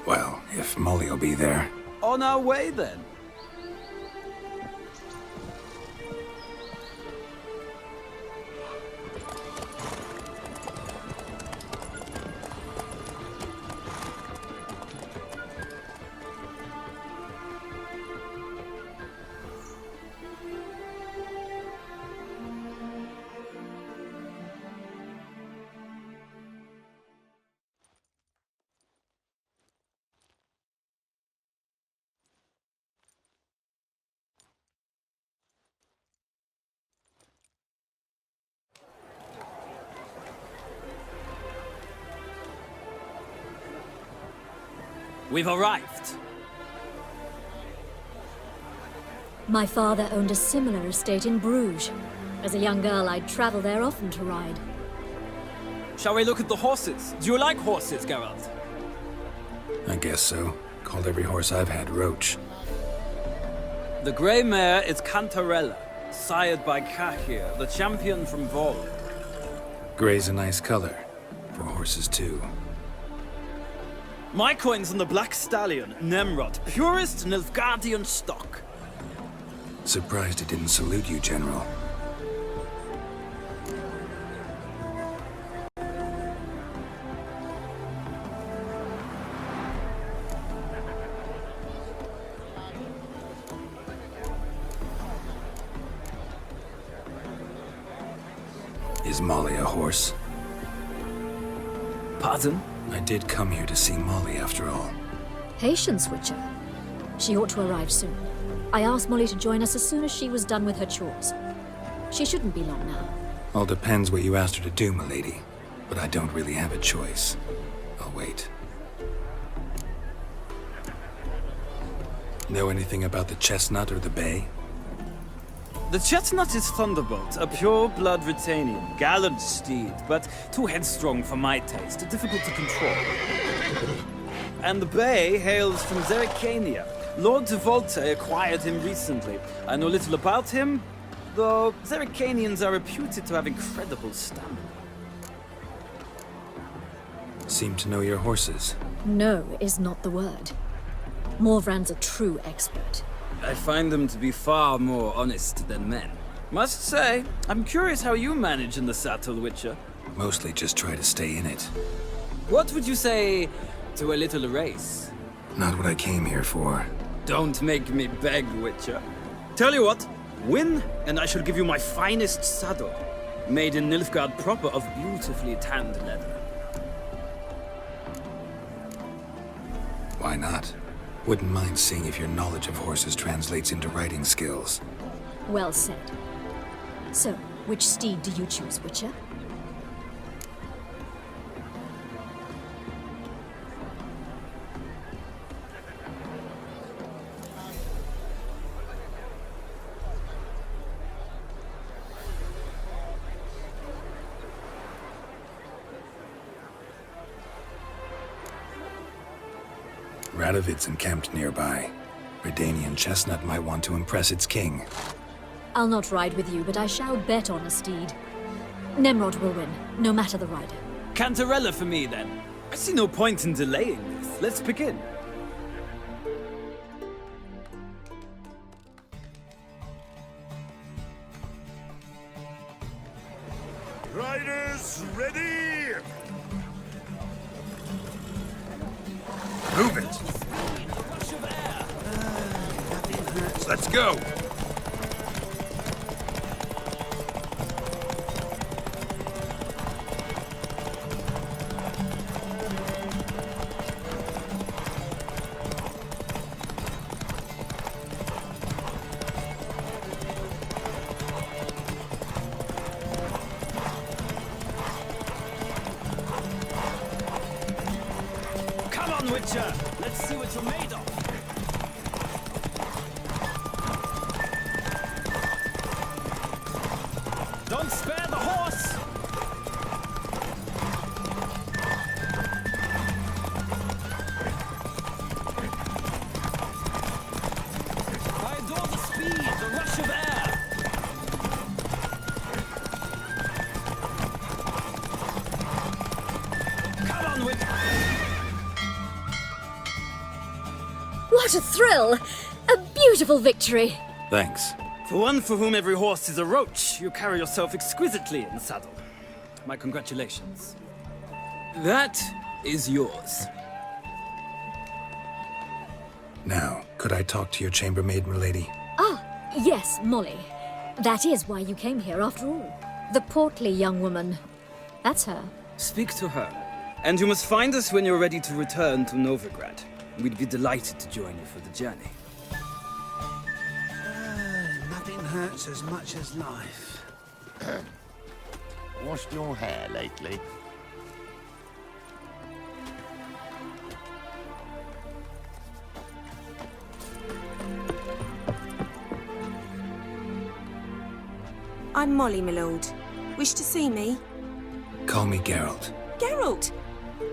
Well, if Molly'll be there. On our way, then. We've arrived. My father owned a similar estate in Bruges. As a young girl, I'd travel there often to ride. Shall we look at the horses? Do you like horses, Geralt? I guess so. Called every horse I've had Roach. The grey mare is Cantarella, sired by Kahir, the champion from Vol. Gray's a nice color. For horses, too. My coin's on the Black Stallion, Nemrod, purest Nilfgaardian stock. Surprised it didn't salute you, General. Is Molly a horse? Pardon? I did come here to see Molly, after all. Patience, Witcher. She ought to arrive soon. I asked Molly to join us as soon as she was done with her chores. She shouldn't be long now. All depends what you asked her to do, milady. But I don't really have a choice. I'll wait. Know anything about the chestnut or the bay? The chestnut is Thunderbolt, a pure-blood Britannian, gallant steed, but too headstrong for my taste, difficult to control. And the bay hails from Zerrikania. Lord de Volte acquired him recently. I know little about him, though Zerrikanians are reputed to have incredible stamina. Seem to know your horses. No is not the word. Morvrand's a true expert. I find them to be far more honest than men. Must say, I'm curious how you manage in the saddle, Witcher. Mostly just try to stay in it. What would you say to a little race? Not what I came here for. Don't make me beg, Witcher. Tell you what, win, and I shall give you my finest saddle. Made in Nilfgaard proper of beautifully tanned leather. Why not? Wouldn't mind seeing if your knowledge of horses translates into riding skills. Well said. So, which steed do you choose, Witcher? Radovid's encamped nearby. Redanian chestnut might want to impress its king. I'll not ride with you, but I shall bet on a steed. Nemrod will win, no matter the rider. Cantarella for me, then. I see no point in delaying this. Let's begin. Riders ready! Move it! Let's go! Come on, Witcher! Let's see what you're made of! Don't spare the horse! I adore the speed, the rush of air! Come on, Witcher! What a thrill! A beautiful victory! Thanks. For one for whom every horse is a roach, you carry yourself exquisitely in saddle. My congratulations. That is yours. Now, could I talk to your chambermaid, milady? Ah, yes, Molly. That is why you came here after all. The portly young woman. That's her. Speak to her. And you must find us when you're ready to return to Novigrad. We'd be delighted to join you for the journey. Nothing hurts as much as life. Washed your hair lately? I'm Molly, my lord. Wish to see me? Call me Geralt. Geralt!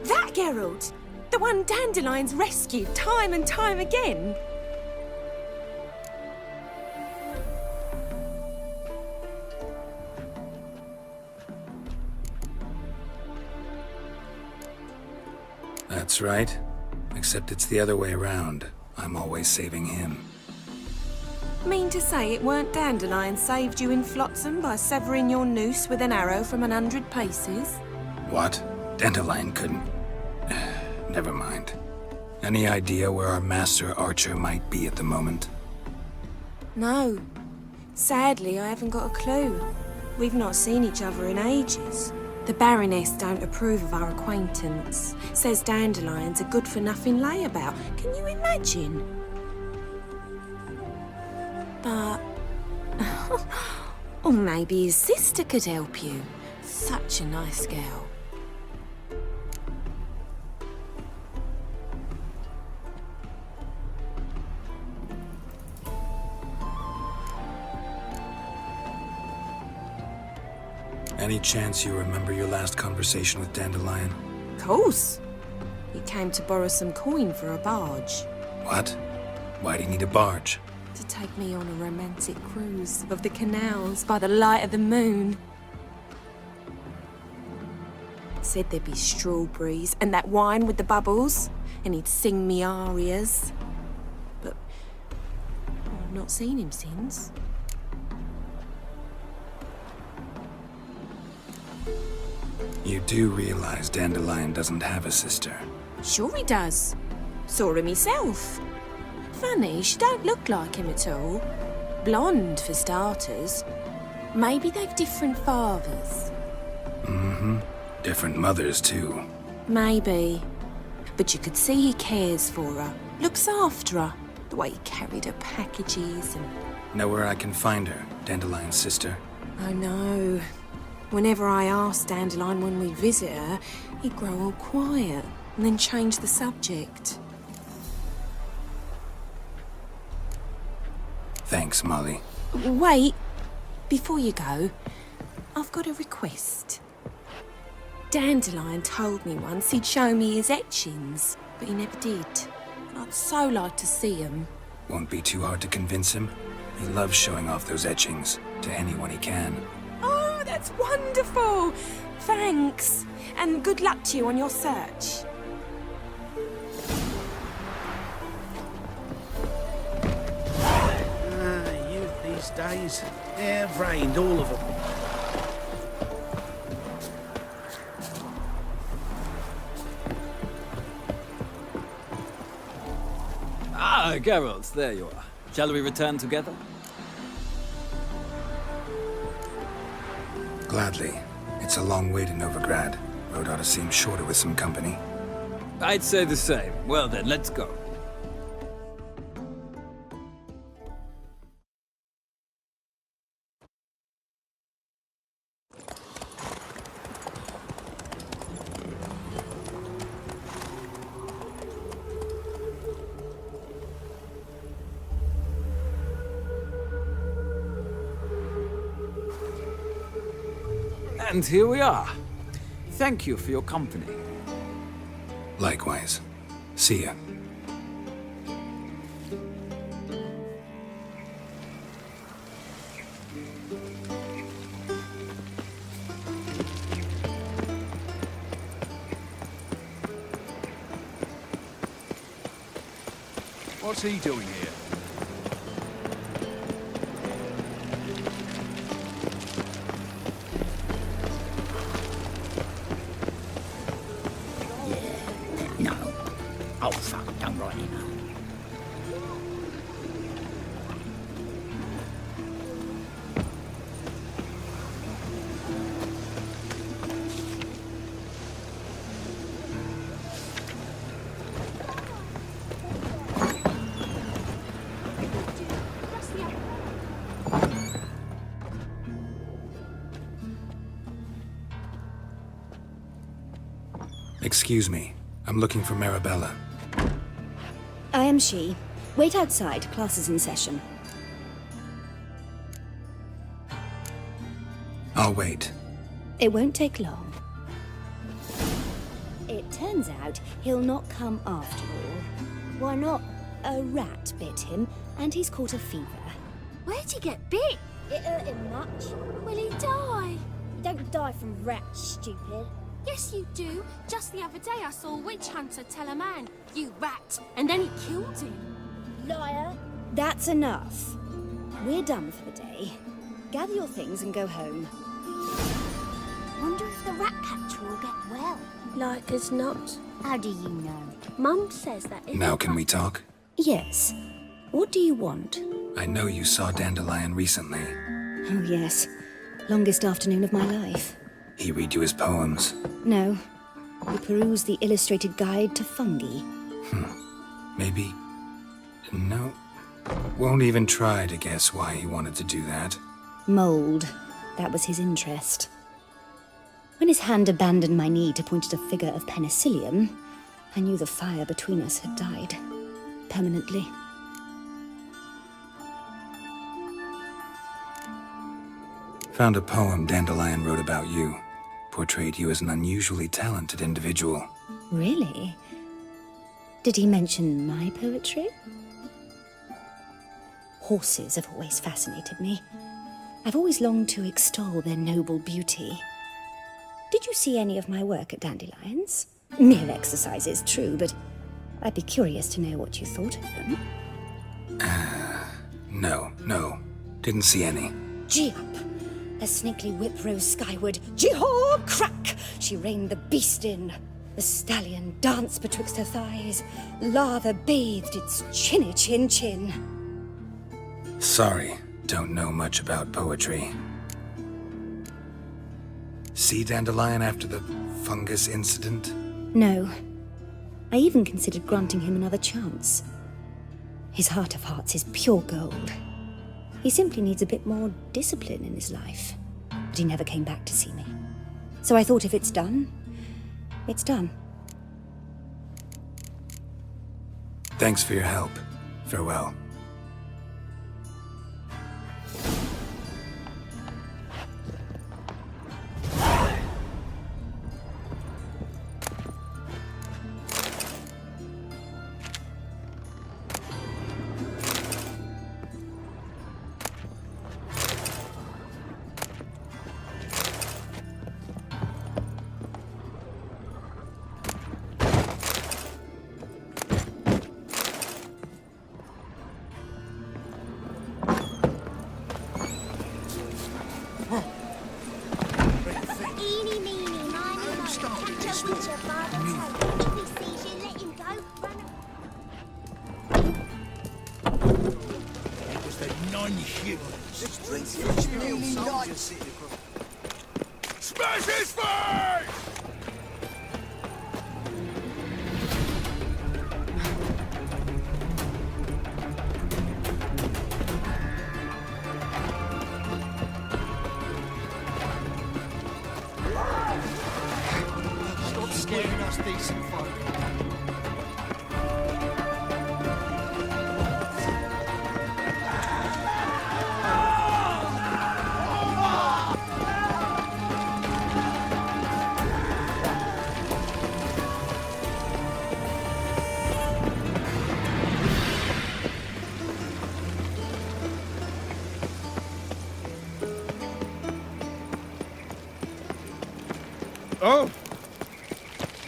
That Geralt! The one Dandelion's rescued time and time again! That's right. Except it's the other way around. I'm always saving him. Mean to say it weren't Dandelion saved you in Flotsam by severing your noose with an arrow from 100 paces? What? Dandelion couldn't... Never mind. Any idea where our master archer might be at the moment? No. Sadly, I haven't got a clue. We've not seen each other in ages. The Baroness don't approve of our acquaintance. Says Dandelion's a good-for-nothing layabout. Can you imagine? But... or maybe his sister could help you. Such a nice girl. Any chance you remember your last conversation with Dandelion? Course. He came to borrow some coin for a barge. What? Why'd he need a barge? To take me on a romantic cruise of the canals by the light of the moon. Said there'd be strawberries and that wine with the bubbles, and he'd sing me arias. But I've not seen him since. You do realize Dandelion doesn't have a sister. Sure he does. Saw him himself. Funny, she don't look like him at all. Blonde, for starters. Maybe they've different fathers. Mm-hmm. Different mothers, too. Maybe. But you could see he cares for her. Looks after her. The way he carried her packages and... Know where I can find her, Dandelion's sister? Oh no. Whenever I asked Dandelion when we visit her, he'd grow all quiet and then change the subject. Thanks, Molly. Wait. Before you go, I've got a request. Dandelion told me once he'd show me his etchings, but he never did. And I'd so like to see them. Won't be too hard to convince him. He loves showing off those etchings to anyone he can. Oh, that's wonderful! Thanks. And good luck to you on your search. Youth these days. Hair-brained, all of them. Ah, Geralt, there you are. Shall we return together? Gladly. It's a long way to Novigrad. Road ought to seem shorter with some company. I'd say the same. Well then, let's go. And here we are. Thank you for your company. Likewise. See ya. What's he doing here? No. Oh, fuck, don't write it now. Excuse me. I'm looking for Marabella. I am she. Wait outside. Class is in session. I'll wait. It won't take long. It turns out he'll not come after all. Why not? A rat bit him, and he's caught a fever. Where'd he get bit? It hurt him much. Will he die? You don't die from rats, stupid. Yes, you do. Just the other day I saw a witch hunter tell a man, "You rat," and then he killed him. Liar. That's enough. We're done for the day. Gather your things and go home. Wonder if the rat catcher will get well. Like as not. How do you know? Mum says that if Now can we talk? Yes. What do you want? I know you saw Dandelion recently. Oh, yes. Longest afternoon of my life. He read you his poems. No. We peruse the illustrated guide to fungi. Maybe... No. Won't even try to guess why he wanted to do that. Mold. That was his interest. When his hand abandoned my knee to point at a figure of penicillium, I knew the fire between us had died. Permanently. Found a poem Dandelion wrote about you. Portrayed you as an unusually talented individual. Really? Did he mention my poetry? Horses have always fascinated me. I've always longed to extol their noble beauty. Did you see any of my work at Dandelion's? Mere exercises, true, but I'd be curious to know what you thought of them. No. Didn't see any. Gee up! Her snakely whip rose skyward. Gee-haw! Crack! She reined the beast in. The stallion danced betwixt her thighs. Lava bathed its chinny chin. Sorry, don't know much about poetry. See Dandelion after the fungus incident? No. I even considered granting him another chance. His heart of hearts is pure gold. He simply needs a bit more discipline in his life. But he never came back to see me. So I thought if it's done, it's done. Thanks for your help. Farewell. Eeny, meeny, miny, moe. Catch a witcher by the tail. If he sees you, let him go. Run It was the non-humans. Smash his face! Stop scaring us decent folk. Oh!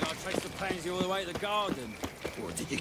I traced the pansy all the way to the garden. What, did you